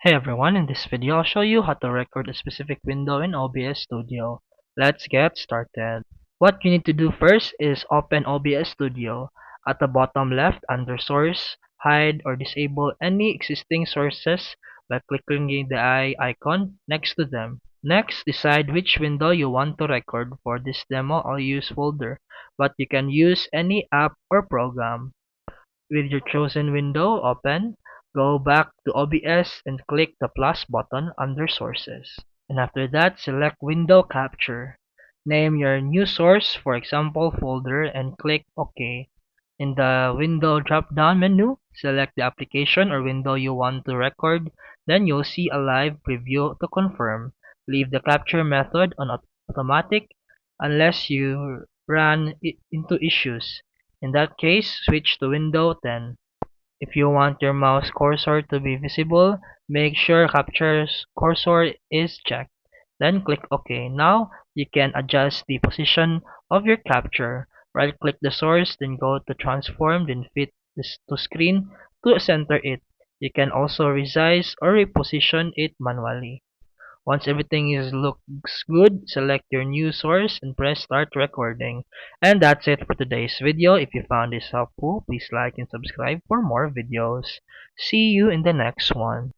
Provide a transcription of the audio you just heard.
Hey everyone, in this video I'll show you how to record a specific window in OBS Studio. Let's get started. What you need to do first is open OBS Studio. At the bottom left under Source, hide or disable any existing sources by clicking the eye icon next to them. Next, decide which window you want to record. For this demo, I'll use Folder, but you can use any app or program. With your chosen window open, go back to OBS and click the plus button under Sources. And after that, select Window Capture. Name your new source, for example Folder, and click OK. In the Window drop-down menu, select the application or window you want to record, then you'll see a live preview to confirm. Leave the capture method on automatic unless you run into issues. In that case, switch to Window 10. If you want your mouse cursor to be visible, make sure Capture Cursor is checked. Then click OK. Now you can adjust the position of your capture. Right click the source, then go to Transform, then Fit this to Screen to center it. You can also resize or reposition it manually. Once everything looks good, select your new source and press start recording. And that's it for today's video. If you found this helpful, please like and subscribe for more videos. See you in the next one.